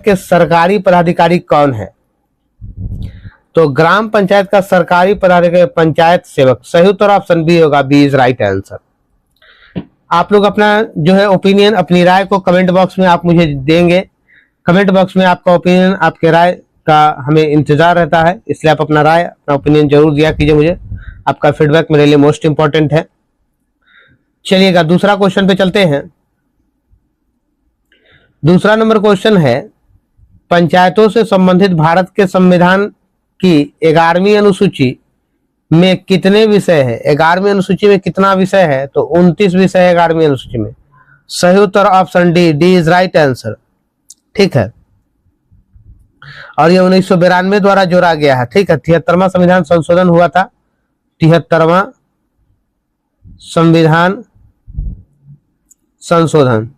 के सरकारी पदाधिकारी कौन है? तो ग्राम पंचायत का सरकारी पदाधिकारी पंचायत सेवक। सही उत्तर ऑप्शन बी होगा, बी इज राइट आंसर। आप लोग अपना जो है ओपिनियन, अपनी राय को कमेंट बॉक्स में आप मुझे देंगे। कमेंट बॉक्स में आपका ओपिनियन, आपके राय का हमें इंतजार रहता है, इसलिए आप अपना राय, अपना ओपिनियन जरूर दिया कीजिए मुझे। आपका फीडबैक मेरे लिए मोस्ट इंपॉर्टेंट है। चलिएगा दूसरा क्वेश्चन पे चलते हैं। दूसरा नंबर क्वेश्चन है, पंचायतों से संबंधित भारत के संविधान की 11वीं अनुसूची में कितने विषय है? 11वीं अनुसूची में कितना विषय है? तो 29 विषय है 11वीं अनुसूची में। सही उत्तर option D, D is right answer. ठीक है, और ये 1992 द्वारा जोड़ा गया है। ठीक है, 73वां संविधान संशोधन हुआ था। 73वां संविधान संशोधन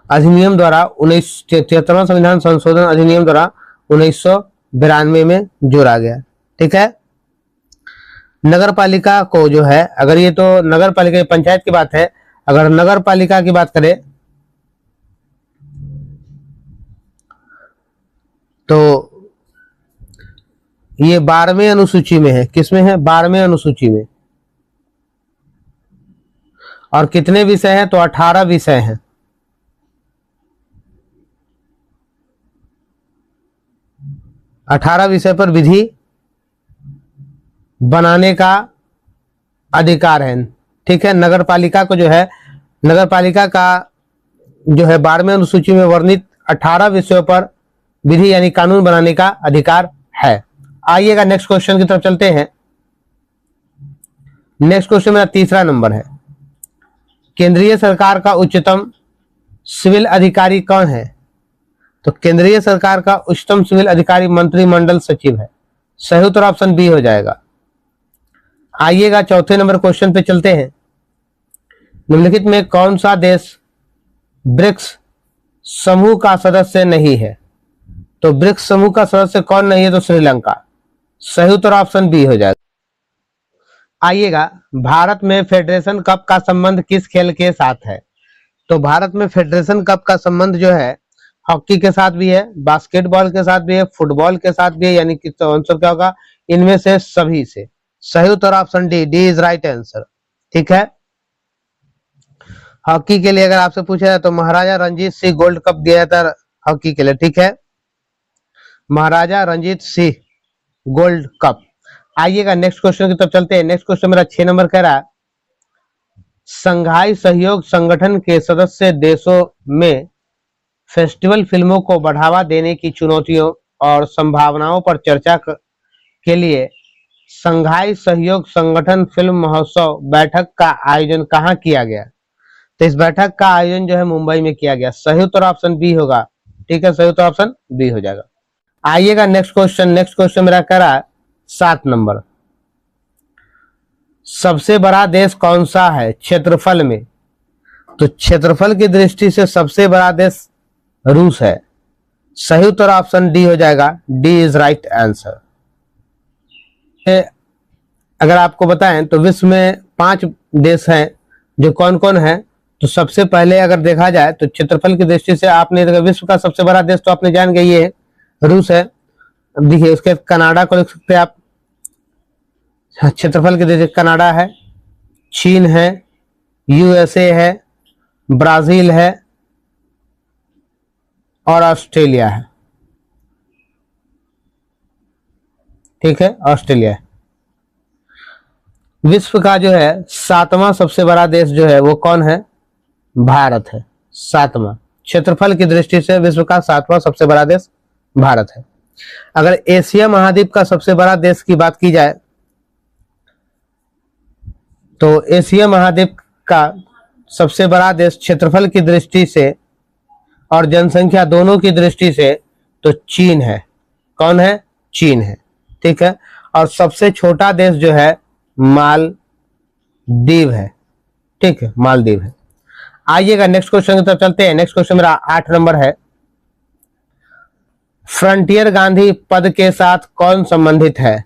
अधिनियम द्वारा 73वां संविधान संशोधन अधिनियम द्वारा 1992 में जोड़ा गया। ठीक है, नगर पालिका को जो है, अगर ये तो नगर पालिका पंचायत की बात है, अगर नगर पालिका की बात करें तो ये 12वें अनुसूची में है। किसमें है? 12वें अनुसूची में। और कितने विषय हैं? तो 18 विषय हैं। 18 विषय पर विधि बनाने का अधिकार है। ठीक है, नगर पालिका को जो है, नगर पालिका का जो है 12वें अनुसूची में वर्णित 18 विषयों पर विधि यानी कानून बनाने का अधिकार है। आइएगा नेक्स्ट क्वेश्चन की तरफ चलते हैं। नेक्स्ट क्वेश्चन मेरा तीसरा नंबर है, केंद्रीय सरकार का उच्चतम सिविल अधिकारी कौन है? तो केंद्रीय सरकार का उच्चतम सिविल अधिकारी मंत्रिमंडल सचिव है। सही उत्तर ऑप्शन बी हो जाएगा। आइएगा चौथे नंबर क्वेश्चन पे चलते हैं। निम्नलिखित में कौन सा देश ब्रिक्स समूह का सदस्य नहीं है? तो ब्रिक्स समूह का सदस्य कौन नहीं है? तो श्रीलंका। सही उत्तर ऑप्शन बी हो जाएगा। आइएगा, भारत में फेडरेशन कप का संबंध किस खेल के साथ है? तो भारत में फेडरेशन कप का संबंध जो है हॉकी के साथ भी है, बास्केटबॉल के साथ भी है, फुटबॉल के साथ भी है, यानी कि तो आंसर क्या होगा? इनमें से सभी से। सही उत्तर option D, D is right answer. ठीक है, हॉकी के लिए अगर आपसे पूछा जाए तो महाराजा रणजीत सिंह गोल्ड कप दिया था हॉकी के लिए। ठीक है, महाराजा रणजीत सिंह गोल्ड कप। आइएगा नेक्स्ट क्वेश्चन की तरफ चलते हैं। नेक्स्ट क्वेश्चन मेरा 6 नंबर कह रहा है, संघाई सहयोग संगठन के सदस्य देशों में फेस्टिवल फिल्मों को बढ़ावा देने की चुनौतियों और संभावनाओं पर चर्चा के लिए संघाई सहयोग संगठन फिल्म महोत्सव बैठक का आयोजन कहाँ किया गया? तो इस बैठक का आयोजन जो है मुंबई में किया गया। सही उत्तर ऑप्शन बी होगा। ठीक है, सही उत्तर ऑप्शन बी हो जाएगा। आइएगा नेक्स्ट क्वेश्चन। नेक्स्ट क्वेश्चन मेरा कह रहा है 7 नंबर, सबसे बड़ा देश कौन सा है क्षेत्रफल में? तो क्षेत्रफल की दृष्टि से सबसे बड़ा देश रूस है। सही उत्तर ऑप्शन डी हो जाएगा, डी इज राइट आंसर। अगर आपको बताएं तो विश्व में 5 देश हैं, जो कौन कौन है? तो सबसे पहले अगर देखा जाए तो क्षेत्रफल की दृष्टि से आपने विश्व का सबसे बड़ा देश तो आपने जान गए, ये है रूस है। अब देखिए उसके कनाडा को लिख सकते हैं आप, क्षेत्रफल की दृष्टि से कनाडा है, चीन है, यूएसए है, ब्राजील है और ऑस्ट्रेलिया है। ठीक है, ऑस्ट्रेलिया है। विश्व का जो है 7वां सबसे बड़ा देश जो है वो कौन है? भारत है। 7वां क्षेत्रफल की दृष्टि से विश्व का 7वां सबसे बड़ा देश भारत है। अगर एशिया महाद्वीप का सबसे बड़ा देश की बात की जाए तो एशिया महाद्वीप का सबसे बड़ा देश क्षेत्रफल की दृष्टि से और जनसंख्या दोनों की दृष्टि से तो चीन है। कौन है? चीन है। ठीक है, और सबसे छोटा देश जो है मालदीव है। ठीक है, मालदीव है। आइएगा नेक्स्ट क्वेश्चन की तरफ चलते हैं। नेक्स्ट क्वेश्चन मेरा 8 नंबर है, फ्रंटियर गांधी पद के साथ कौन संबंधित है?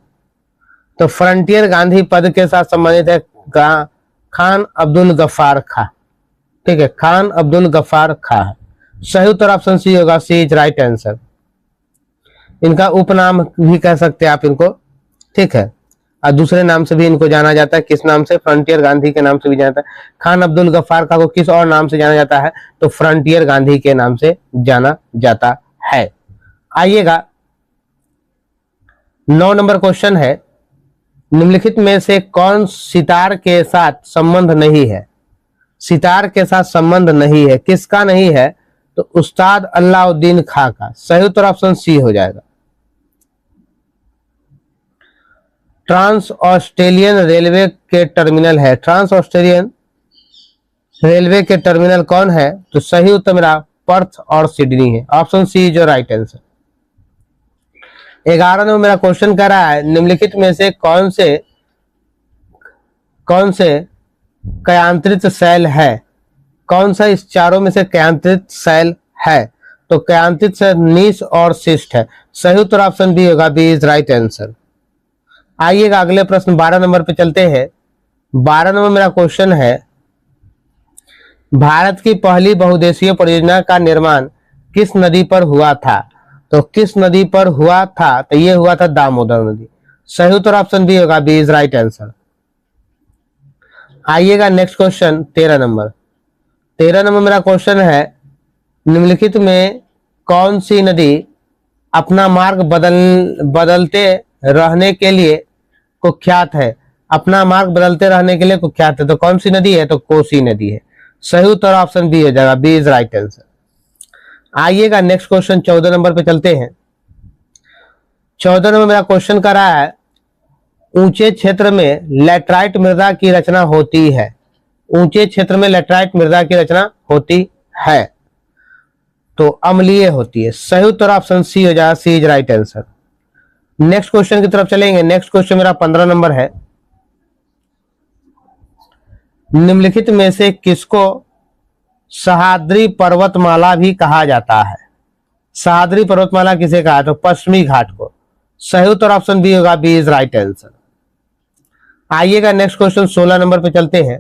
तो फ्रंटियर गांधी पद के साथ संबंधित है खान अब्दुल गफ्फार खां। ठीक है, खान अब्दुल गफ्फार खां। सही उत्तर ऑप्शन सी होगा, सी इज राइट आंसर। इनका उपनाम भी कह सकते हैं आप इनको, ठीक है, और दूसरे नाम से भी इनको जाना जाता है। किस नाम से? फ्रंटियर गांधी के नाम से भी जाना जाता है। खान अब्दुल गफ्फार खां को किस और नाम से जाना जाता है? तो फ्रंटियर गांधी के नाम से जाना जाता है। आइएगा, 9 नंबर क्वेश्चन है, निम्नलिखित में से कौन सितार के साथ संबंध नहीं है? सितार के साथ संबंध नहीं है, किसका नहीं है? तो उस्ताद अल्लाउद्दीन खां का। सही उत्तर ऑप्शन सी हो जाएगा। ट्रांस ऑस्ट्रेलियन रेलवे के टर्मिनल है, ट्रांस ऑस्ट्रेलियन रेलवे के टर्मिनल कौन है? तो सही उत्तर मेरा पर्थ और सिडनी है। ऑप्शन सी जो राइट आंसर। 11 नंबर मेरा क्वेश्चन कह रहा है, निम्नलिखित में से कौन से कयांत्रित सेल है? कौन सा इस चारों में से कयांत्रित सेल है? तो कयांत्रित सेल नीश और सिस्ट है। सही उत्तर ऑप्शन बी होगा, बी इज राइट आंसर। आइएगा अगले प्रश्न 12 नंबर पे चलते हैं। 12 नंबर मेरा क्वेश्चन है, भारत की पहली बहुउद्देशीय परियोजना का निर्माण किस नदी पर हुआ था? तो किस नदी पर हुआ था? तो ये हुआ था दामोदर नदी। सही उत्तर ऑप्शन बी होगा, बी इज राइट आंसर। आइएगा नेक्स्ट क्वेश्चन 13 नंबर। 13 नंबर मेरा क्वेश्चन है, निम्नलिखित में कौन सी नदी अपना मार्ग बदलते रहने के लिए कुख्यात है? अपना मार्ग बदलते रहने के लिए कुख्यात है, तो कौन सी नदी है? तो कोसी नदी है। सही उत्तर ऑप्शन बी हो जाएगा, बी इज राइट आंसर। आइएगा नेक्स्ट क्वेश्चन 14 नंबर पे चलते हैं। 14 नंबर मेरा क्वेश्चन कर रहा है, ऊंचे क्षेत्र में लैटराइट मृदा की रचना होती है। ऊंचे क्षेत्र में लैटराइट मृदा की रचना होती है, तो अम्लीय होती है। सही उत्तर ऑप्शन सी हो जाएगा, C is right answer. Next question की तरफ चलेंगे। नेक्स्ट क्वेश्चन मेरा 15 नंबर है, निम्नलिखित में से किसको सह्याद्री पर्वतमाला भी कहा जाता है? सह्याद्री पर्वतमाला किसे कहा? तो पश्चिमी घाट को। सही उत्तर ऑप्शन बी होगा, बी इज राइट आंसर। आइएगा नेक्स्ट क्वेश्चन 16 नंबर पे चलते हैं।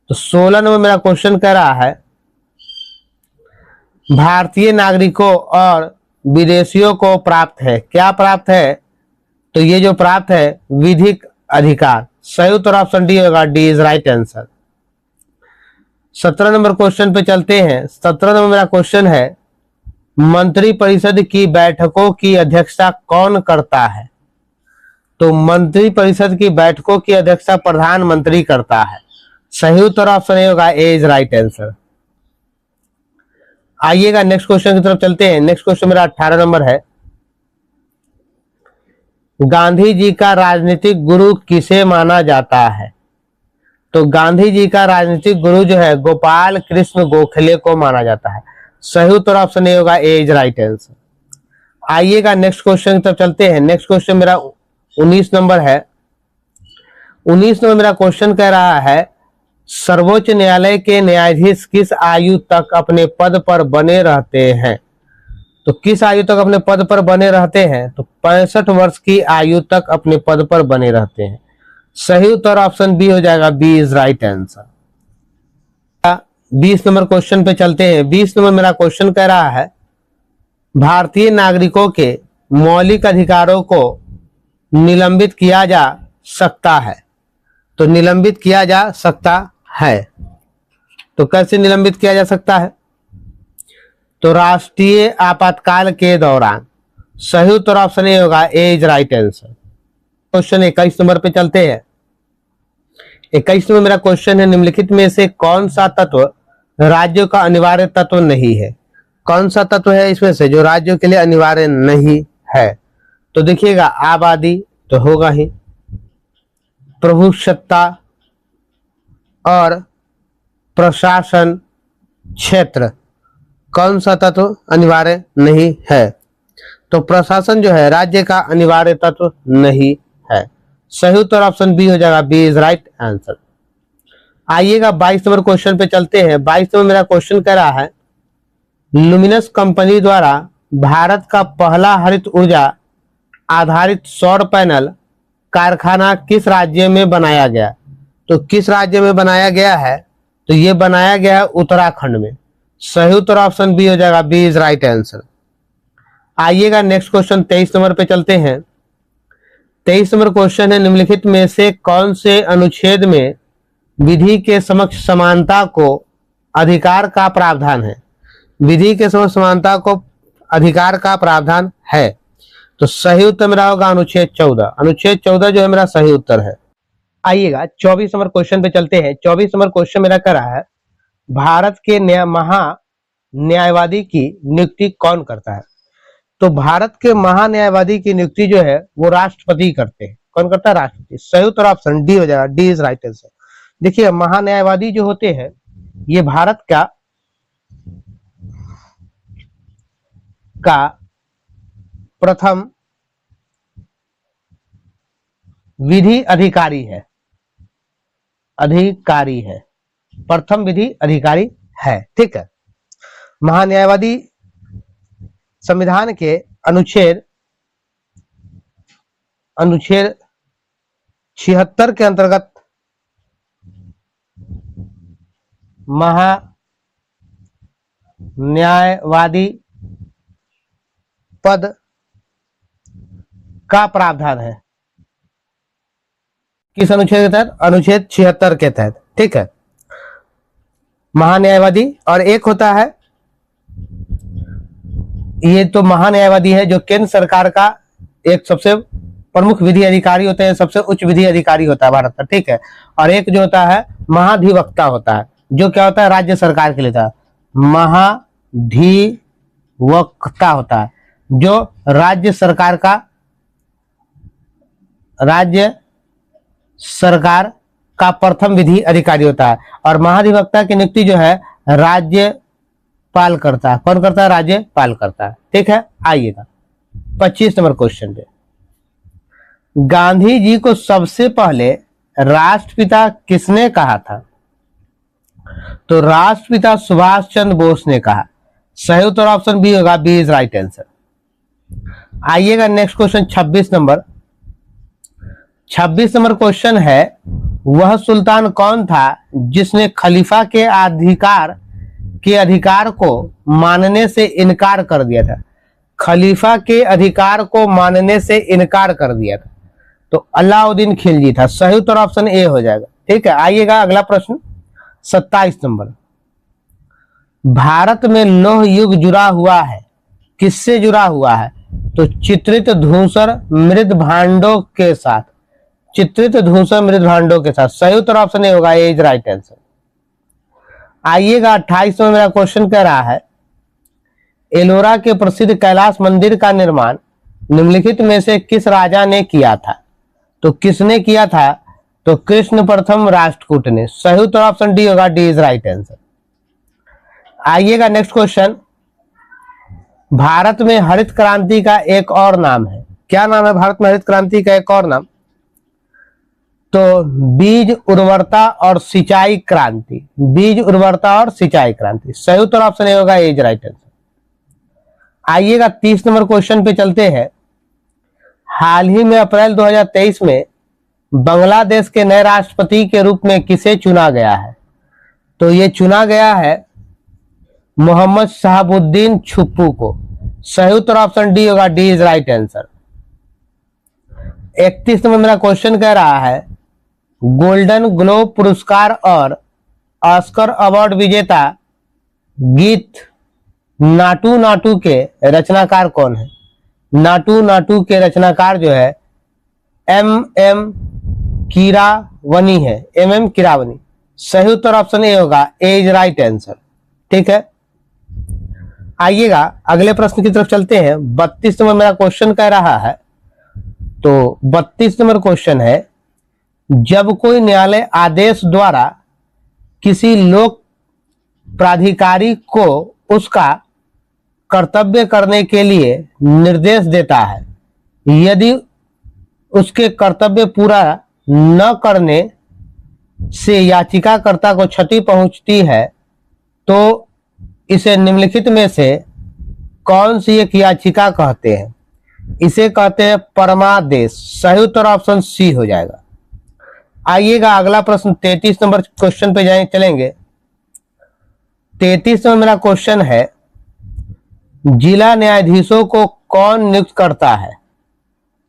तो 16 नंबर मेरा क्वेश्चन कह रहा है, भारतीय नागरिकों और विदेशियों को प्राप्त है, क्या प्राप्त है? तो ये जो प्राप्त है विधिक अधिकार। सही उत्तर ऑप्शन डी होगा, D is right answer. 17 number question पे चलते हैं। 17 नंबर मेरा क्वेश्चन है, मंत्रिपरिषद की बैठकों की अध्यक्षता कौन करता है? तो मंत्रिपरिषद की बैठकों की अध्यक्षता प्रधानमंत्री करता है। सही उत्तर ऑप्शन ए होगा, ए इज राइट आंसर। आइएगा नेक्स्ट क्वेश्चन की तरफ चलते हैं। नेक्स्ट क्वेश्चन मेरा 18 नंबर है, गांधी जी का राजनीतिक गुरु किसे माना जाता है? तो गांधी जी का राजनीतिक गुरु जो है गोपाल कृष्ण गोखले को माना जाता है। सही उत्तर ऑप्शन ए होगा, ए इज राइट आंसर। आइएगा नेक्स्ट क्वेश्चन की तरफ चलते हैं। नेक्स्ट क्वेश्चन मेरा 19 नंबर है। 19 नंबर मेरा क्वेश्चन कह रहा है, सर्वोच्च न्यायालय के न्यायाधीश किस आयु तक अपने पद पर बने रहते हैं? तो किस आयु तक अपने पद पर बने रहते हैं? तो 65 वर्ष की आयु तक अपने पद पर बने रहते हैं। सही उत्तर ऑप्शन बी हो जाएगा, B is right answer. 20 number question पे चलते हैं। 20 नंबर मेरा क्वेश्चन कह रहा है, भारतीय नागरिकों के मौलिक अधिकारों को निलंबित किया जा सकता है। तो निलंबित किया जा सकता है, तो कैसे निलंबित किया जा सकता है? तो राष्ट्रीय आपातकाल के दौरान। सही उत्तर ऑप्शन ए होगा, A is right answer. Question 21 number पे चलते हैं। 21 नंबर मेरा क्वेश्चन है, निम्नलिखित में से कौन सा तत्व राज्यों का अनिवार्य तत्व नहीं है? कौन सा तत्व है इसमें से जो राज्यों के लिए अनिवार्य नहीं है? तो देखिएगा, आबादी तो होगा ही, प्रभुसत्ता और प्रशासन क्षेत्र। कौन सा तत्व अनिवार्य नहीं है? तो प्रशासन जो है राज्य का अनिवार्य तत्व नहीं है। सही उत्तर ऑप्शन बी हो जाएगा, बी इज राइट आंसर। आइएगा 22 नंबर क्वेश्चन पे चलते हैं। 22 नंबर मेरा क्वेश्चन कह रहा है, लुमिनस कंपनी द्वारा भारत का पहला हरित ऊर्जा आधारित सौर पैनल कारखाना किस राज्य में बनाया गया? तो किस राज्य में बनाया गया है? तो ये बनाया गया है उत्तराखंड में। सही उत्तर ऑप्शन बी हो जाएगा, बी इज राइट आंसर। आइएगा नेक्स्ट क्वेश्चन 23 नंबर पे चलते हैं। 23 नंबर क्वेश्चन है, निम्नलिखित में से कौन से अनुच्छेद में विधि के समक्ष समानता को अधिकार का प्रावधान है? विधि के समक्ष समानता को अधिकार का प्रावधान है, तो सही उत्तर मेरा होगा अनुच्छेद 14। अनुच्छेद 14 जो है मेरा सही उत्तर है। आइएगा 24 नंबर क्वेश्चन पे चलते हैं। 24 नंबर क्वेश्चन मेरा कर रहा है, भारत के महान्यायवादी की नियुक्ति कौन करता है? तो भारत के महान्यायवादी की नियुक्ति जो है वो राष्ट्रपति करते हैं। कौन करता है? राष्ट्रपति। सही उत्तर ऑप्शन डी हो जाएगा, डी इज राइट आंसर। देखिए महान्यायवादी जो होते हैं ये भारत का प्रथम विधि अधिकारी है, प्रथम विधि अधिकारी है। ठीक है, महान्यायवादी संविधान के अनुच्छेद 76 के अंतर्गत महान्यायवादी पद का प्रावधान है। किस अनुच्छेद के तहत? अनुच्छेद 76 के तहत। ठीक है, महान्यायवादी। और एक होता है, ये तो महान्यायवादी है जो केंद्र सरकार का एक सबसे प्रमुख विधि अधिकारी होते हैं, सबसे उच्च विधि अधिकारी होता है भारत का। ठीक है, और एक जो होता है महाधिवक्ता होता है, जो क्या होता है? राज्य सरकार के लिए था। महाधिवक्ता होता है जो राज्य सरकार का प्रथम विधि अधिकारी होता है। और महाधिवक्ता की नियुक्ति जो है राज्यपाल करता है। कौन करता है? राज्यपाल करता है। ठीक है, आइएगा 25 नंबर क्वेश्चन पे। गांधी जी को सबसे पहले राष्ट्रपिता किसने कहा था? तो राष्ट्रपिता सुभाष चंद्र बोस ने कहा। सही उत्तर ऑप्शन बी होगा, बी इज राइट आंसर। आइएगा next question 26 number. 26 number question है, वह सुल्तान कौन था जिसने खलीफा के अधिकार को मानने से इनकार कर दिया था? खलीफा के अधिकार को मानने से इनकार कर दिया था, तो अलाउद्दीन खिलजी था। सही उत्तर ऑप्शन ए हो जाएगा। ठीक है, आइएगा अगला प्रश्न 27 नंबर। भारत में लौह युग जुड़ा हुआ है, किससे जुड़ा हुआ है? तो चित्रित धूसर मृद भांडों के साथ। चित्रित धूसर मृद भांडों के साथ। सही उत्तर ऑप्शन ए होगा, ए इज राइट आंसर। आइएगा 28 में मेरा क्वेश्चन कह रहा है, एलोरा के प्रसिद्ध कैलाश मंदिर का निर्माण निम्नलिखित में से किस राजा ने किया था? तो किसने किया था? तो कृष्ण प्रथम राष्ट्रकूट ने। सही उत्तर ऑप्शन डी होगा, डी इज राइट आंसर। आइएगा नेक्स्ट क्वेश्चन, भारत में हरित क्रांति का एक और नाम है। क्या नाम है भारत में हरित क्रांति का एक और नाम? तो बीज उर्वरता और सिंचाई क्रांति। बीज उर्वरता और सिंचाई क्रांति। सही उत्तर ऑप्शन ए होगा, ए इज राइट आंसर। आइएगा 30 नंबर क्वेश्चन पे चलते हैं। हाल ही में अप्रैल 2023 में बांग्लादेश के नए राष्ट्रपति के रूप में किसे चुना गया है? तो ये चुना गया है मोहम्मद शहाबुद्दीन छुप्पू को। सही उत्तर ऑप्शन डी होगा, D is right answer. 31 number मेरा क्वेश्चन कह रहा है, गोल्डन ग्लोब पुरस्कार और ऑस्कर अवार्ड विजेता गीत नाटू नाटू के रचनाकार कौन है? नाटू नाटू के रचनाकार जो है एम कीरावनी है, एम कीरावनी। सही उत्तर ऑप्शन ए होगा, ए इज राइट आंसर। ठीक है, आइएगा अगले प्रश्न की तरफ चलते हैं। 32 नंबर मेरा क्वेश्चन कह रहा है, तो 32 नंबर क्वेश्चन है, जब कोई न्यायालय आदेश द्वारा किसी लोक प्राधिकारी को उसका कर्तव्य करने के लिए निर्देश देता है, यदि उसके कर्तव्य पूरा न करने से याचिकाकर्ता को क्षति पहुंचती है, तो इसे निम्नलिखित में से कौन सी एक याचिका कहते हैं? इसे कहते हैं परमादेश। सही उत्तर ऑप्शन सी हो जाएगा। आइएगा अगला प्रश्न 33 नंबर क्वेश्चन पे चलेंगे। 33 में मेरा क्वेश्चन है, जिला न्यायाधीशों को कौन नियुक्त करता है?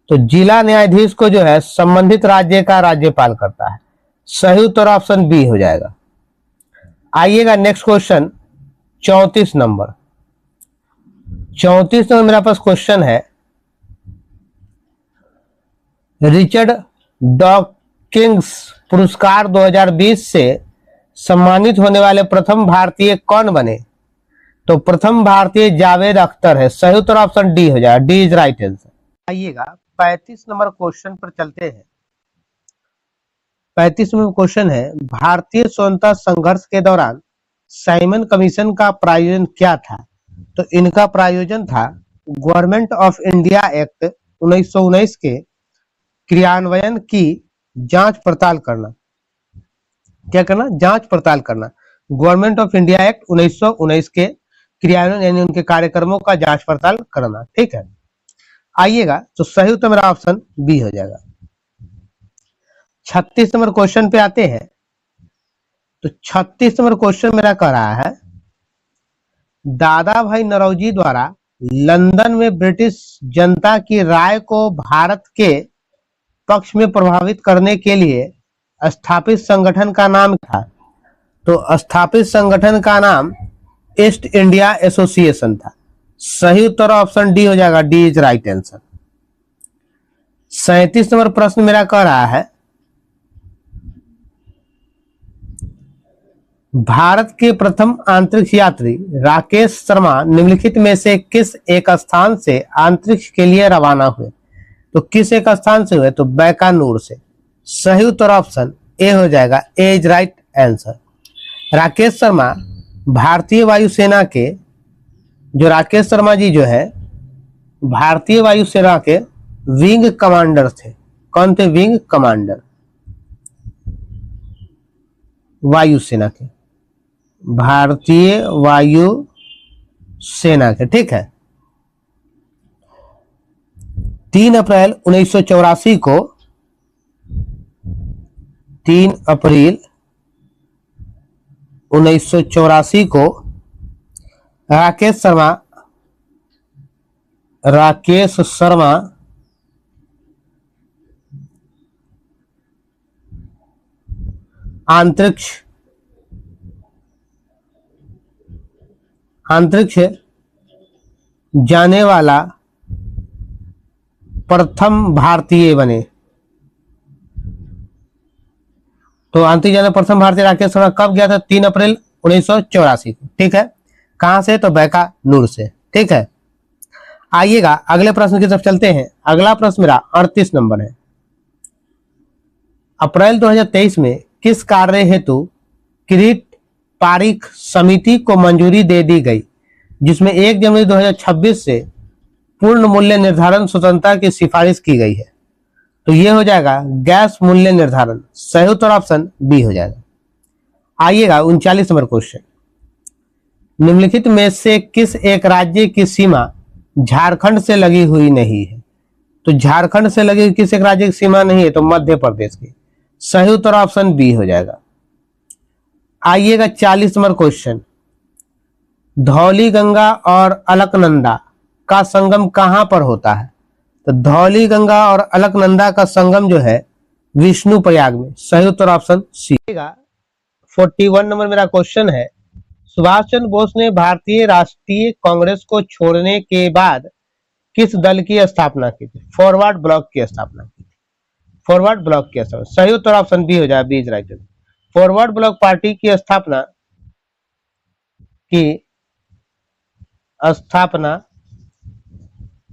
तो जिला न्यायाधीश को जो है संबंधित राज्य का राज्यपाल करता है। सही उत्तर ऑप्शन बी हो जाएगा। आइएगा नेक्स्ट क्वेश्चन 34 नंबर। 34 में मेरा पास क्वेश्चन है, रिचर्ड डॉकिंस पुरस्कार 2020 से सम्मानित होने वाले प्रथम भारतीय कौन बने? तो प्रथम भारतीय जावेद अख्तर है। सही उत्तर ऑप्शन डी हो जाएगा। D is right answer. आइएगा 35 नंबर क्वेश्चन पर चलते हैं। 35 नंबर क्वेश्चन है, भारतीय स्वतंत्रता संघर्ष के दौरान साइमन कमीशन का प्रायोजन क्या था? तो इनका प्रायोजन था गवर्नमेंट ऑफ इंडिया एक्ट 1919 के क्रियान्वयन की जांच पड़ताल करना। क्या करना? जांच पड़ताल करना। गवर्नमेंट ऑफ इंडिया एक्ट 1919 के क्रियान्वयन यानी उनके कार्यक्रमों का जांच पड़ताल करना। ठीक है, आइएगा तो सही उत्तर मेरा ऑप्शन बी हो जाएगा। 36 नंबर क्वेश्चन पे आते हैं। तो 36 नंबर क्वेश्चन मेरा कह रहा है, दादा भाई नौरोजी द्वारा लंदन में ब्रिटिश जनता की राय को भारत के पक्ष में प्रभावित करने के लिए स्थापित संगठन का नाम था? तो स्थापित संगठन का नाम ईस्ट इंडिया एसोसिएशन था। सही उत्तर ऑप्शन डी हो जाएगा। D is right answer. 37 number प्रश्न मेरा कह रहा है, भारत के प्रथम अंतरिक्ष यात्री राकेश शर्मा निम्नलिखित में से किस एक स्थान से अंतरिक्ष के लिए रवाना हुए? तो किस एक स्थान से हुए? तो बैकानूर से। सही उत्तर ऑप्शन ए हो जाएगा। A is right answer. Rakesh Sharma भारतीय वायुसेना के, जो राकेश शर्मा जी जो है भारतीय वायुसेना के विंग कमांडर थे। कौन थे? विंग कमांडर वायुसेना के, भारतीय वायु सेना के। ठीक है, 3 अप्रैल 1984 को 3 अप्रैल 1984 को राकेश शर्मा अंतरिक्ष जाने वाला प्रथम भारतीय बने। तो अंतरिक्ष जाने प्रथम भारतीय राकेश शर्मा कब गया था? 3 अप्रैल 1984 को। ठीक है, कहां से? तो बैकानूर से। ठीक है, आइएगा अगले प्रश्न की तरफ चलते हैं। अगला प्रश्न मेरा 38 नंबर है। अप्रैल 2023 में किस कार्य हेतु किरीट पारीख समिति को मंजूरी दे दी गई, जिसमें 1 जनवरी 2026 से पूर्ण मूल्य निर्धारण स्वतंत्रता की सिफारिश की गई है? तो ये हो जाएगा गैस मूल्य निर्धारण। सही उत्तर ऑप्शन बी हो जाएगा। आइएगा 39 नंबर क्वेश्चन, निम्नलिखित में से किस एक राज्य की सीमा झारखंड से लगी हुई नहीं है? तो झारखंड से लगी किस एक राज्य की सीमा नहीं है? तो मध्य प्रदेश की। सही उत्तर ऑप्शन बी हो जाएगा। आइएगा 40 नंबर क्वेश्चन, धौली गंगा और अलकनंदा का संगम कहां पर होता है? तो धौली गंगा और अलकनंदा का संगम जो है विष्णु प्रयाग में। सही उत्तर ऑप्शन सी। 41 नंबर मेरा क्वेश्चन है, सुभाष चंद्र बोस ने भारतीय राष्ट्रीय कांग्रेस को छोड़ने के बाद किस दल की स्थापना की थी? फॉरवर्ड ब्लॉक की स्थापना की थी। फॉरवर्ड ब्लॉक की स्थापना। सही उत्तर ऑप्शन बी हो जाए। B is right. Forward Bloc party की स्थापना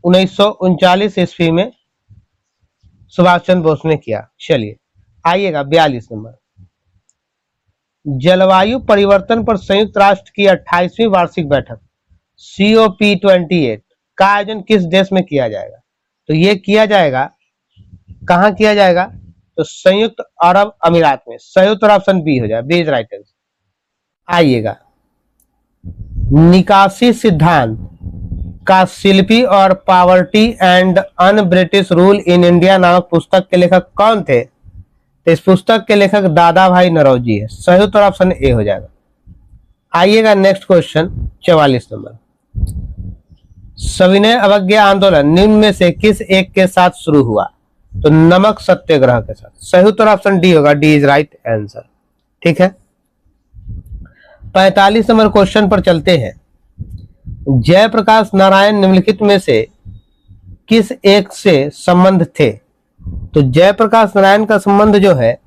1939 ईस्वी में सुभाष चंद्र बोस ने किया। चलिए आइएगा 42 नंबर, जलवायु परिवर्तन पर संयुक्त राष्ट्र की 28वीं वार्षिक बैठक COP28 का आयोजन किस देश में किया जाएगा? तो ये किया जाएगा, कहां किया जाएगा? तो संयुक्त अरब अमीरात में। सही उत्तर ऑप्शन बी हो जाए। B is right answer. आइएगा, निकासी सिद्धांत का शिल्पी और poverty and un British rule in India नामक पुस्तक के लेखक कौन थे? तो इस पुस्तक के लेखक दादा भाई नौरोजी है। सही उत्तर ऑप्शन ए हो जाएगा। आइएगा नेक्स्ट क्वेश्चन 44 नंबर। सविनय अवज्ञा आंदोलन निम्न में से किस एक के साथ शुरू हुआ? तो नमक सत्याग्रह के साथ। सही उत्तर ऑप्शन डी होगा, डी इज राइट आंसर। ठीक है, 45 नंबर क्वेश्चन पर चलते हैं। जयप्रकाश नारायण निम्नलिखित में से किस एक से संबंध थे? तो जयप्रकाश नारायण का संबंध जो है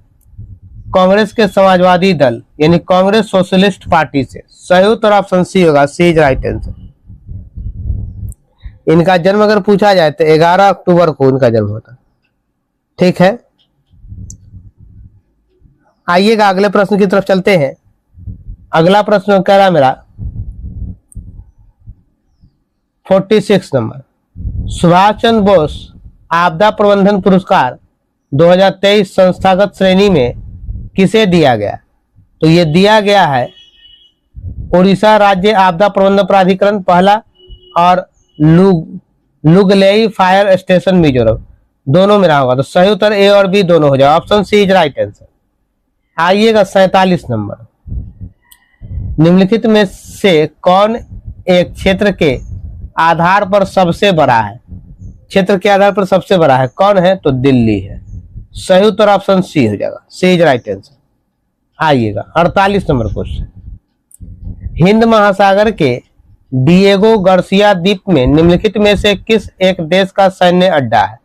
कांग्रेस के समाजवादी दल यानी कांग्रेस सोशलिस्ट पार्टी से। सही उत्तर ऑप्शन सी होगा, सी इज राइट आंसर। इनका जन्म अगर पूछा जाए तो 11 अक्टूबर को इनका जन्म होता। ठीक है, आइएगा अगले प्रश्न की तरफ चलते हैं। अगला प्रश्न कह रहा मेरा 46 नंबर। सुभाष चंद्र बोस आपदा प्रबंधन पुरस्कार 2023 संस्थागत श्रेणी में किसे दिया गया? तो ये दिया गया है उड़ीसा राज्य आपदा प्रबंधन प्राधिकरण पहला और लुगलेई फायर स्टेशन मिजोरम, दोनों में रहा होगा। तो सही उत्तर ए और बी दोनों हो जाएगा, option C is right answer. आइएगा 47 नंबर। निम्नलिखित में से कौन एक क्षेत्र के आधार पर सबसे बड़ा है? क्षेत्र के आधार पर सबसे बड़ा है कौन है? तो दिल्ली है। सही उत्तर ऑप्शन सी हो जाएगा, सी इज राइट आंसर। आइएगा 48 नंबर क्वेश्चन। हिंद महासागर के डिएगो गार्सिया द्वीप में निम्नलिखित में से किस एक देश का सैन्य अड्डा है?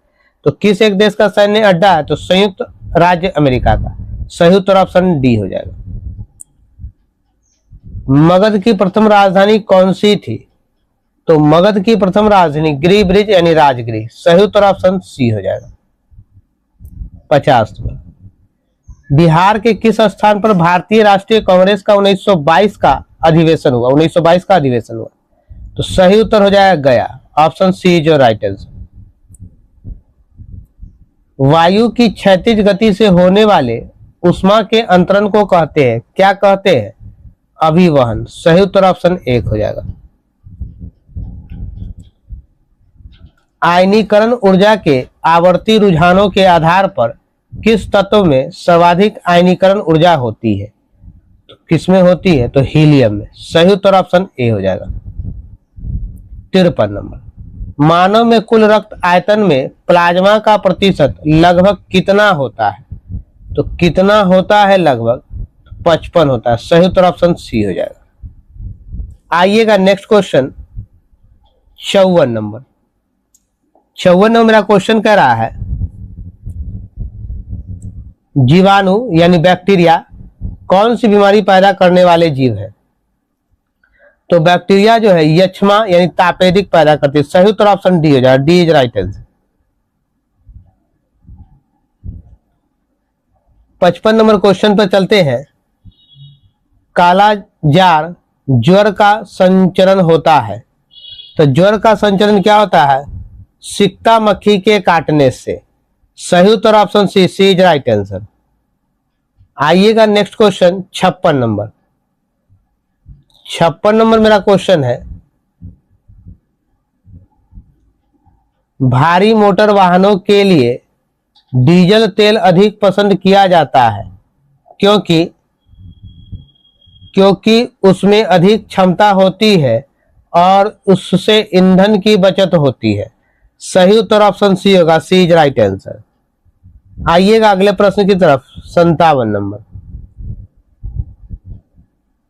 तो किस एक देश का सैन्य अड्डा है? तो संयुक्त राज्य अमेरिका का। सही उत्तर ऑप्शन डी हो जाएगा। मगध की प्रथम राजधानी कौन सी थी? तो मगध की प्रथम राजधानी गिरि ब्रिज यानी राजगिरी। सही उत्तर ऑप्शन सी हो जाएगा। 50 नंबर। बिहार के किस स्थान पर भारतीय राष्ट्रीय कांग्रेस का 1922 का अधिवेशन हुआ? 1922 का अधिवेशन हुआ। तो सही उत्तर हो जाएगा गया, option C is right answer. वायु की क्षैतिज गति से होने वाले उष्मा के अंतरण को कहते हैं, क्या कहते हैं? अभिवहन। सही उत्तर ऑप्शन एक हो जाएगा। आयनीकरण ऊर्जा के आवर्ती रुझानों के आधार पर किस तत्व में सर्वाधिक आयनीकरण ऊर्जा होती है? तो किसमें होती है? तो हीलियम में। सही उत्तर ऑप्शन ए हो जाएगा। 53 नंबर। मानव में कुल रक्त आयतन में प्लाज्मा का प्रतिशत लगभग कितना होता है? तो कितना होता है? लगभग 55 होता है। सही उत्तर ऑप्शन सी हो जाएगा। आइएगा नेक्स्ट क्वेश्चन 54 नंबर। 54 नंबर मेरा क्वेश्चन कह रहा है जीवाणु यानी बैक्टीरिया कौन सी बीमारी पैदा करने वाले जीव है? तो बैक्टीरिया जो है यक्ष्मा यानी तापेदिक पैदा करती है। सही उत्तर ऑप्शन डी हो जाएगा, D is right answer. 55 number question पर चलते हैं। काला जार ज्वर का संचरण होता है। तो ज्वर का संचरण क्या होता है? सिक्ता मक्खी के काटने से। सही उत्तर option C, C is right answer. आइएगा नेक्स्ट क्वेश्चन 56 नंबर। 56 नंबर मेरा क्वेश्चन है भारी मोटर वाहनों के लिए डीजल तेल अधिक पसंद किया जाता है क्योंकि उसमें अधिक क्षमता होती है और उससे ईंधन की बचत होती है। सही उत्तर ऑप्शन सी होगा, सी इज राइट आंसर। आइएगा अगले प्रश्न की तरफ 57 नंबर।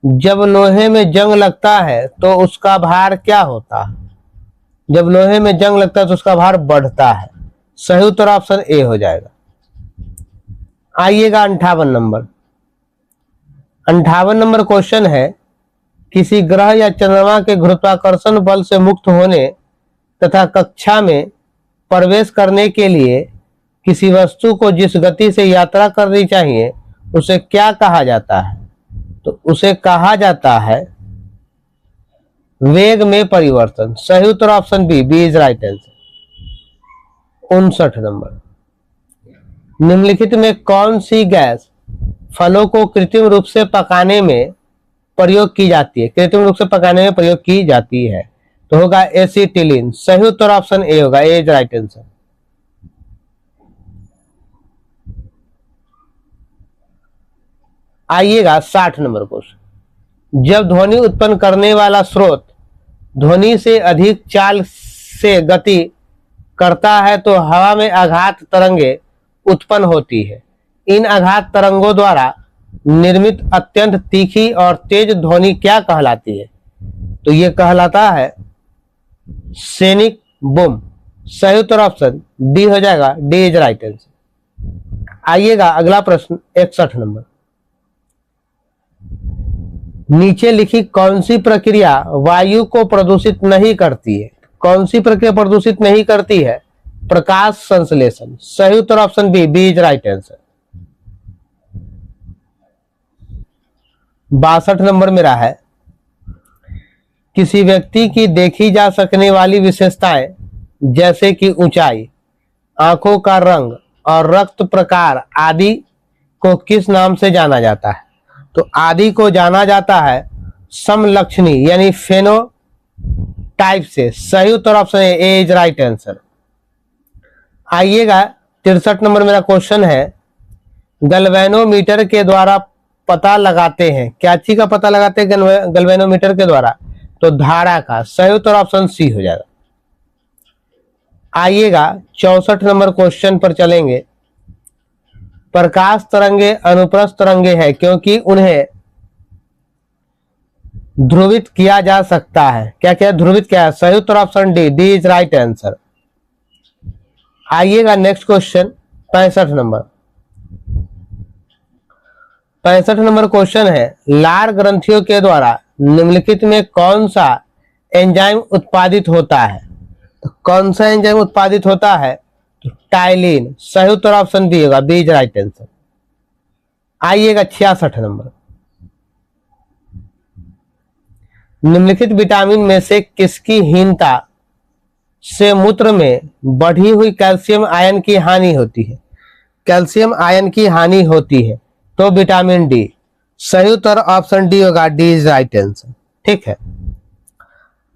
जब लोहे में जंग लगता है तो उसका भार क्या होता है? जब लोहे में जंग लगता है तो उसका भार बढ़ता है। सही उत्तर ऑप्शन ए हो जाएगा। आइएगा 58 नंबर। 58 नंबर क्वेश्चन है किसी ग्रह या चंद्रमा के गुरुत्वाकर्षण बल से मुक्त होने तथा कक्षा में प्रवेश करने के लिए किसी वस्तु को जिस गति से यात्रा करनी चाहिए उसे क्या कहा जाता है? तो उसे कहा जाता है वेग में परिवर्तन। सही उत्तर option B, B is right answer. 59 number. निम्नलिखित में कौन सी गैस फलों को कृत्रिम रूप से पकाने में प्रयोग की जाती है? कृत्रिम रूप से पकाने में प्रयोग की जाती है तो होगा एसिटिलीन। सही उत्तर ऑप्शन ए होगा, ए इज राइट आंसर। आइएगा 60 नंबर क्वेश्चन। जब ध्वनि उत्पन्न करने वाला स्रोत ध्वनि से अधिक चाल से गति करता है तो हवा में आघात तरंगे उत्पन्न होती है। इन आघात तरंगों द्वारा निर्मित अत्यंत तीखी और तेज ध्वनि क्या कहलाती है? तो ये कहलाता है सैनिक बूम। सही उत्तर ऑप्शन डी हो जाएगा, डी इज राइट आंसर। आइएगा अगला प्रश्न 61 नंबर। नीचे लिखी कौन सी प्रक्रिया वायु को प्रदूषित नहीं करती है? कौन सी प्रक्रिया प्रदूषित नहीं करती है? प्रकाश संश्लेषण। सही उत्तर option B, B is right answer. 62 number मेरा है, किसी व्यक्ति की देखी जा सकने वाली विशेषताएं जैसे कि ऊंचाई, आंखों का रंग और रक्त प्रकार आदि को किस नाम से जाना जाता है? तो आदि को जाना जाता है समलक्षणी यानी फेनोटाइप से। सही उत्तर option A is right answer. आइएगा 63 नंबर मेरा क्वेश्चन है, गैल्वेनोमीटर के द्वारा पता लगाते हैं, क्या चीज का पता लगाते हैं गैल्वेनोमीटर के द्वारा? तो धारा का। सही उत्तर ऑप्शन सी हो जाएगा। आइएगा 64 नंबर क्वेश्चन पर चलेंगे। प्रकाश तरंगे अनुप्रस्थ तरंगे हैं क्योंकि उन्हें ध्रुवित किया जा सकता है। क्या क्या ध्रुवित किया है? सही उत्तर option D, D is right answer. आइएगा next question 65 number. 65 number question है, लार ग्रंथियों के द्वारा निम्नलिखित में कौन सा एंजाइम उत्पादित होता है? तो कौन सा एंजाइम उत्पादित होता है? तो टाइलिन। सही उत्तर ऑप्शन बी होगा, बी इज राइट आंसर। आइएगा 66 नंबर। निम्नलिखित विटामिन में से किसकी हीनता से मूत्र में बढ़ी हुई कैल्शियम आयन की हानि होती है? कैल्शियम आयन की हानि होती है तो विटामिन डी। सही उत्तर ऑप्शन डी होगा, डी इज राइट आंसर। ठीक है,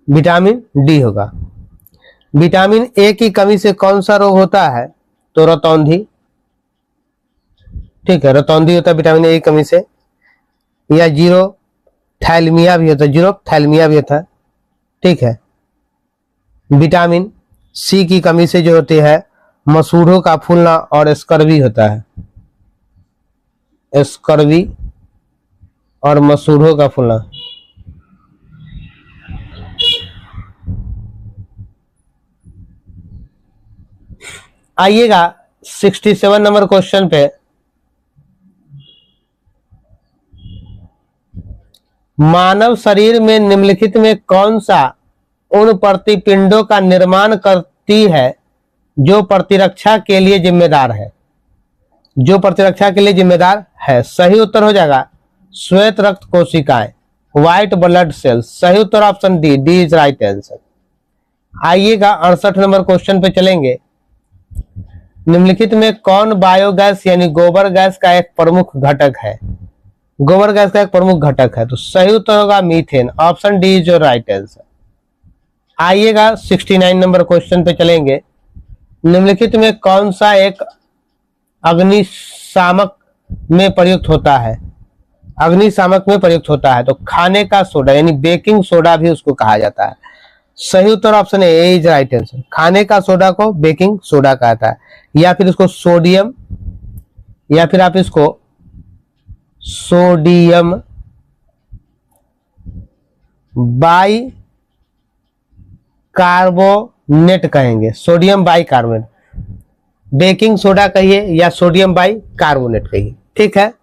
विटामिन डी होगा। विटामिन ए की कमी से कौन सा रोग होता है? तो रतौंधी। ठीक है, रतौंधी होता है विटामिन ए की कमी से, या जीरो थैलेमिया भी होता है, जीरो थैलेमिया भी होता है। ठीक है, विटामिन सी की कमी से जो होती है मसूड़ों का फूलना और स्कर्वी होता है, स्कर्वी और मसूड़ों का फूलना। आइएगा 67 नंबर क्वेश्चन पे। मानव शरीर में निम्नलिखित में कौन सा उन प्रतिपिंडों का निर्माण करती है जो प्रतिरक्षा के लिए जिम्मेदार है? जो प्रतिरक्षा के लिए जिम्मेदार है। सही उत्तर हो जाएगा श्वेत रक्त कोशिकाएं, व्हाइट ब्लड सेल्स। सही उत्तर option D, D is right answer. आइएगा 68 नंबर क्वेश्चन पे चलेंगे। निम्नलिखित में कौन बायोगैस यानी गोबर गैस का एक प्रमुख घटक है? गोबर गैस का एक प्रमुख घटक है तो सही उत्तर होगा methane. Option D is your right answer. आइएगा 69 नंबर क्वेश्चन पे चलेंगे। निम्नलिखित में कौन सा एक अग्निशामक में प्रयुक्त होता है? अग्निशामक में प्रयुक्त होता है तो खाने का सोडा यानी बेकिंग सोडा भी उसको कहा जाता है। सही उत्तर option A is right answer. खाने का सोडा को बेकिंग सोडा कहता है, या फिर इसको सोडियम, या फिर आप इसको सोडियम बाई कार्बोनेट कहेंगे। Sodium by carbonate, baking soda कहिए या सोडियम बाई कार्बोनेट कहिए। ठीक है,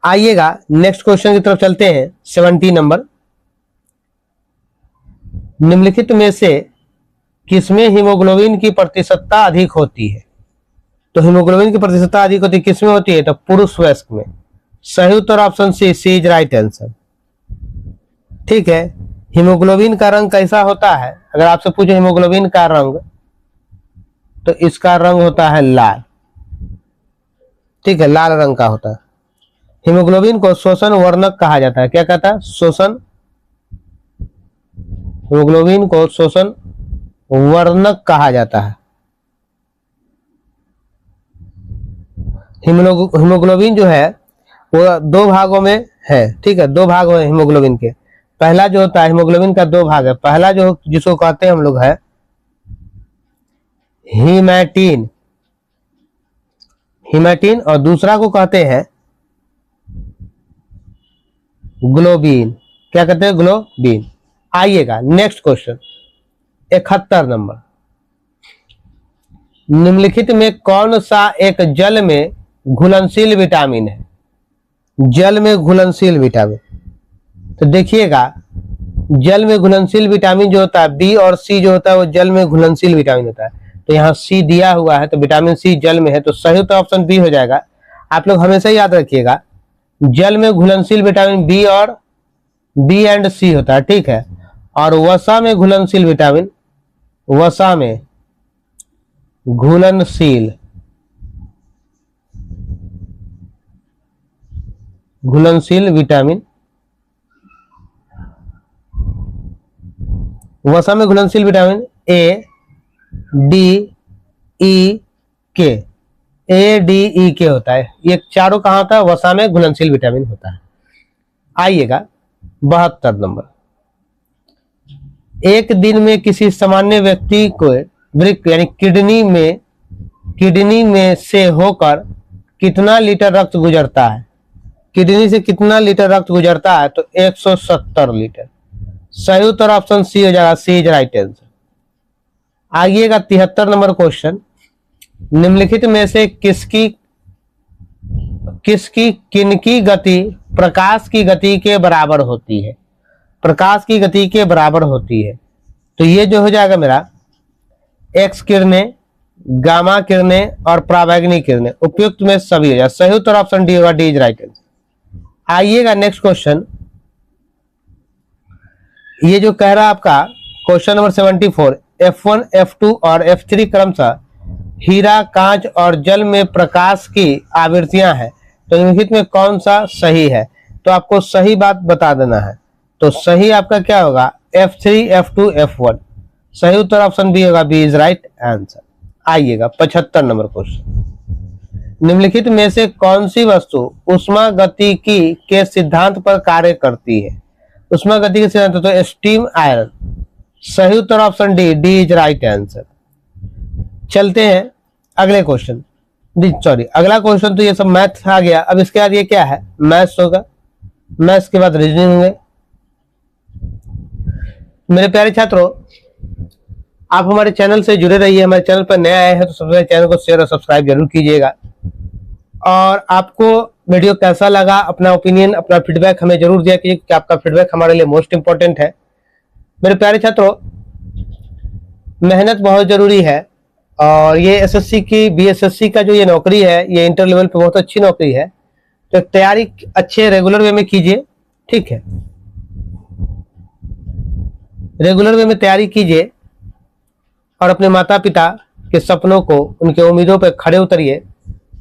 आइएगा नेक्स्ट क्वेश्चन की तरफ चलते हैं। 70 नंबर। निम्नलिखित में से किसमें हीमोग्लोबिन की प्रतिशतता अधिक होती है? तो हीमोग्लोबिन की प्रतिशतता अधिक होती है किसमें होती है? तो पुरुष वयस्क में। सही उत्तर option C, C is right answer. ठीक है, हीमोग्लोबिन का रंग कैसा होता है? अगर आपसे पूछे हीमोग्लोबिन का रंग, तो इसका रंग होता है लाल। ठीक है, लाल रंग का होता है। हीमोग्लोबिन को शोषण वर्णक कहा जाता है। क्या कहता है? शोषण। हीमोग्लोबिन को शोषण वर्णक कहा जाता है। हीमोग्लोबिन जो है वो दो भागों में है। ठीक है, दो भाग है हीमोग्लोबिन के। पहला जो होता है हीमोग्लोबिन का दो भाग है, पहला जो जिसको कहते हैं हम लोग है हीमैटिन, हीमैटिन, और दूसरा को कहते हैं ग्लोबिन। क्या कहते हैं? ग्लोबिन। आइएगा नेक्स्ट क्वेश्चन 71 नंबर। निम्नलिखित में कौन सा एक जल में घुलनशील विटामिन है? जल में घुलनशील विटामिन, तो देखिएगा जल में घुलनशील विटामिन जो होता है बी और सी जो होता है वो जल में घुलनशील विटामिन होता है। तो यहाँ सी दिया हुआ है तो विटामिन सी जल में है, तो सही तो ऑप्शन बी हो जाएगा। आप लोग हमेशा याद रखिएगा जल में घुलनशील विटामिन बी और बी एंड सी होता है। ठीक है, और वसा में घुलनशील विटामिन, वसा में घुलनशील विटामिन, वसा में घुलनशील विटामिन ए डी ई के, ए डी ई के होता है। ये चारों कहाँ होता है? वसा में घुलनशील विटामिन होता है। आइएगा 72 नंबर। एक दिन में किसी सामान्य व्यक्ति को वृक्क यानी किडनी में से होकर कितना लीटर रक्त गुजरता है? किडनी से कितना लीटर रक्त गुजरता है? तो 170 लीटर। सही उत्तर ऑप्शन सी हो जाएगा, सी इज राइट आंसर। आइएगा 73 नंबर क्वेश्चन। निम्नलिखित में से किनकी गति प्रकाश की गति के बराबर होती है? प्रकाश की गति के बराबर होती है, तो ये जो हो जाएगा मेरा एक्स किरणें, गामा किरणें और पराबैंगनी किरणें। उपयुक्त में सभी हो जाए। सही उत्तर ऑप्शन डी होगा, डी इज राइट आंसर। आइएगा नेक्स्ट क्वेश्चन। ये जो कह रहा है आपका क्वेश्चन नंबर 74, F1, F2 और F3 क्रमशः हीरा, कांच और जल में प्रकाश की आवृत्तियां हैं, तो निम्नलिखित में कौन सा सही है? तो आपको सही बात बता देना है। तो सही आपका क्या होगा? F3, F2, F1। सही उत्तर ऑप्शन बी होगा, बी इज राइट आंसर। आइएगा 75 नंबर क्वेश्चन। निम्नलिखित में से कौन सी वस्तु ऊष्मागतिकी के सिद्धांत पर कार्य करती है? ऊष्मागतिकी के सिद्धांत, तो स्टीम आयरन। सही उत्तर option D, D is right answer. चलते हैं अगले क्वेश्चन, सॉरी अगला क्वेश्चन तो ये सब मैथ आ गया। अब इसके बाद ये क्या है? मैथ्स होगा। मैथ्स के बाद रीजनिंग होंगे। मेरे प्यारे छात्रों, आप हमारे चैनल से जुड़े रहिए। हमारे चैनल पर नए आए हैं तो सबसे पहले चैनल को शेयर और सब्सक्राइब जरूर कीजिएगा। और आपको वीडियो कैसा लगा, अपना ओपिनियन, अपना फीडबैक हमें जरूर दिया कीजिए, क्योंकि आपका फीडबैक हमारे लिए मोस्ट इंपॉर्टेंट है। मेरे प्यारे छात्रों, मेहनत बहुत जरूरी है, और ये एसएससी की बीएसएससी का जो ये नौकरी है, ये इंटर लेवल पे बहुत अच्छी नौकरी है। तो तैयारी अच्छे रेगुलर वे में कीजिए। ठीक है, रेगुलर वे में तैयारी कीजिए और अपने माता पिता के सपनों को, उनके उम्मीदों पर खड़े उतरिए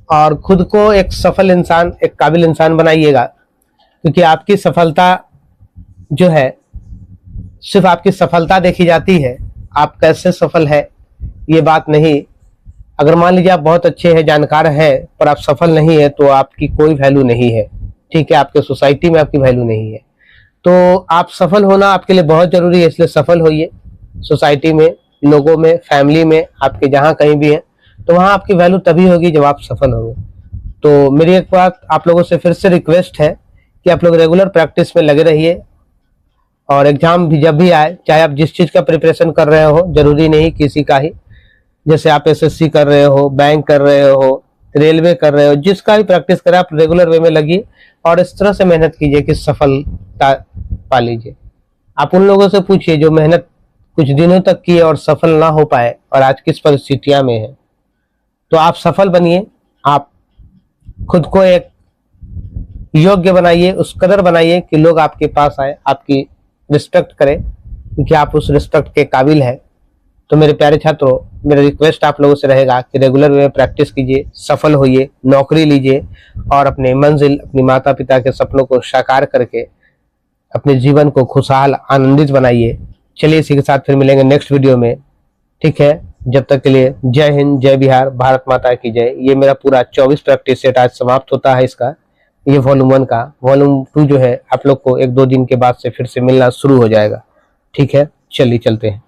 और खुद को एक सफल इंसान, एक काबिल इंसान बनाइएगा। क्योंकि आपकी सफलता जो है, सिर्फ आपकी सफलता देखी जाती है, आप कैसे सफल है ये बात नहीं। अगर मान लीजिए आप बहुत अच्छे हैं, जानकार हैं, पर आप सफल नहीं है, तो आपकी कोई वैल्यू नहीं है। ठीक है, आपके सोसाइटी में आपकी वैल्यू नहीं है। तो आप सफल होना आपके लिए बहुत जरूरी है, इसलिए सफल होइए। सोसाइटी में, लोगों में, फैमिली में, आपके जहाँ कहीं भी है, तो वहाँ आपकी वैल्यू तभी होगी जब आप सफल होंगे। तो मेरी एक बात आप लोगों से फिर से रिक्वेस्ट है कि आप लोग रेगुलर प्रैक्टिस में लगे रहिए, और एग्जाम भी जब भी आए, चाहे आप जिस चीज का प्रिपरेशन कर रहे हो, जरूरी नहीं किसी का ही, जैसे आप एसएससी कर रहे हो, बैंक कर रहे हो, रेलवे कर रहे हो, जिसका भी प्रैक्टिस करें, आप रेगुलर वे में लगिए और इस तरह से मेहनत कीजिए कि सफलता पा लीजिए। आप उन लोगों से पूछिए जो मेहनत कुछ दिनों तक की और सफल ना हो पाए और आज किस परिस्थितियां में है। तो आप सफल बनिए, आप खुद को एक योग्य बनाइए, उस कदर बनाइए कि लोग आपके पास आए, आपकी रिस्पेक्ट करें, क्योंकि आप उस रिस्पेक्ट के काबिल हैं। तो मेरे प्यारे छात्रों, मेरा रिक्वेस्ट आप लोगों से रहेगा कि रेगुलर वे में प्रैक्टिस कीजिए, सफल होइए, नौकरी लीजिए और अपने मंजिल, अपनी माता पिता के सपनों को साकार करके अपने जीवन को खुशहाल, आनंदित बनाइए। चलिए इसी के साथ फिर मिलेंगे नेक्स्ट वीडियो में। ठीक है, जब तक के लिए जय हिंद, जय बिहार, भारत माता की जय। ये मेरा पूरा 24 प्रैक्टिस सेट आज समाप्त होता है इसका। ये वॉल्यूम 1 का। वॉल्यूम 2 जो है आप लोग को 1-2 दिन के बाद से फिर से मिलना शुरू हो जाएगा। ठीक है, चलिए चलते हैं।